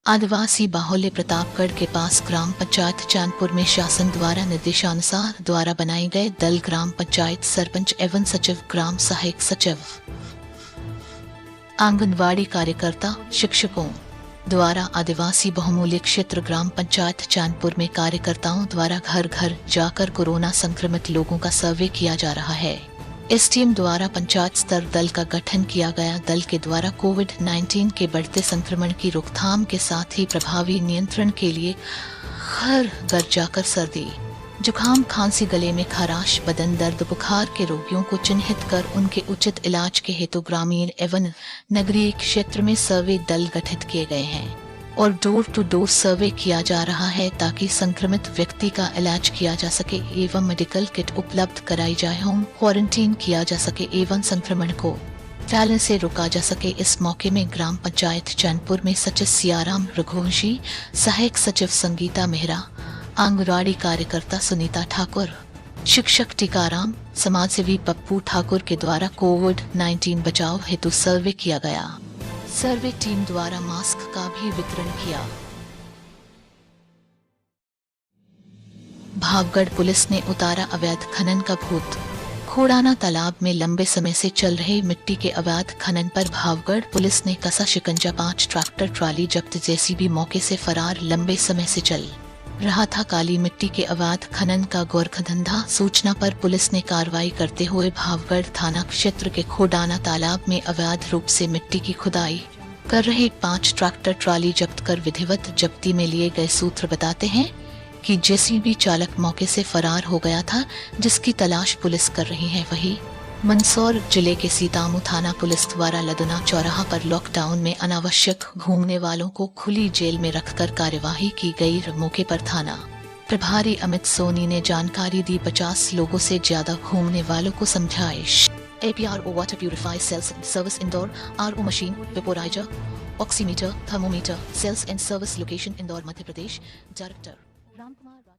आदिवासी बाहुल्य प्रतापगढ़ के पास ग्राम पंचायत चैनपुर में शासन द्वारा निर्देशानुसार द्वारा बनाए गए दल ग्राम पंचायत सरपंच एवं सचिव, ग्राम सहायक सचिव, आंगनवाड़ी कार्यकर्ता, शिक्षकों द्वारा आदिवासी बहुमूल्य क्षेत्र ग्राम पंचायत चैनपुर में कार्यकर्ताओं द्वारा घर घर जाकर कोरोना संक्रमित लोगों का सर्वे किया जा रहा है। इस टीम द्वारा पंचायत स्तर दल का गठन किया गया। दल के द्वारा कोविड-19 के बढ़ते संक्रमण की रोकथाम के साथ ही प्रभावी नियंत्रण के लिए घर घर जाकर सर्दी, जुकाम, खांसी, गले में खराश, बदन दर्द, बुखार के रोगियों को चिन्हित कर उनके उचित इलाज के हेतु ग्रामीण एवं नगरीय क्षेत्र में सर्वे दल गठित किए गए हैं और डोर टू डोर सर्वे किया जा रहा है ताकि संक्रमित व्यक्ति का इलाज किया जा सके एवं मेडिकल किट उपलब्ध कराई जाए, होम क्वारंटीन किया जा सके एवं संक्रमण को फैलने से रोका जा सके। इस मौके में ग्राम पंचायत चैनपुर में सचिव सियाराम रघुवंशी, सहायक सचिव संगीता मेहरा, आंगनवाड़ी कार्यकर्ता सुनीता ठाकुर, शिक्षक टीकाराम, समाजसेवी पप्पू ठाकुर के द्वारा कोविड-19 बचाव हेतु सर्वे किया गया। सर्वे टीम द्वारा मास्क का भी वितरण किया। भावगढ़ पुलिस ने उतारा अवैध खनन का भूत। खोड़ाना तालाब में लंबे समय से चल रहे मिट्टी के अवैध खनन पर भावगढ़ पुलिस ने कसा शिकंजा। 5 ट्रैक्टर ट्राली जब्त, जेसीबी मौके से फरार। लंबे समय से चल रहा था काली मिट्टी के अवैध खनन का गोरखधंधा। सूचना पर पुलिस ने कार्रवाई करते हुए भावगढ़ थाना क्षेत्र के खोड़ाना तालाब में अवैध रूप से मिट्टी की खुदाई कर रहे 5 ट्रैक्टर ट्राली जब्त कर विधिवत जब्ती में लिए गए। सूत्र बताते हैं कि जेसीबी चालक मौके से फरार हो गया था, जिसकी तलाश पुलिस कर रही है। वहीं मंदसौर जिले के सीतामू थाना पुलिस द्वारा लदना चौराहा पर लॉकडाउन में अनावश्यक घूमने वालों को खुली जेल में रखकर कार्यवाही की गई। मौके पर थाना प्रभारी अमित सोनी ने जानकारी दी। 50 लोगों से ज्यादा घूमने वालों को समझाइश। APRO water purifier sales service Indore, RO machine, vaporiser, oximeter, thermometer, sales and service location Indore, Madhya Pradesh. Director Ramkumar.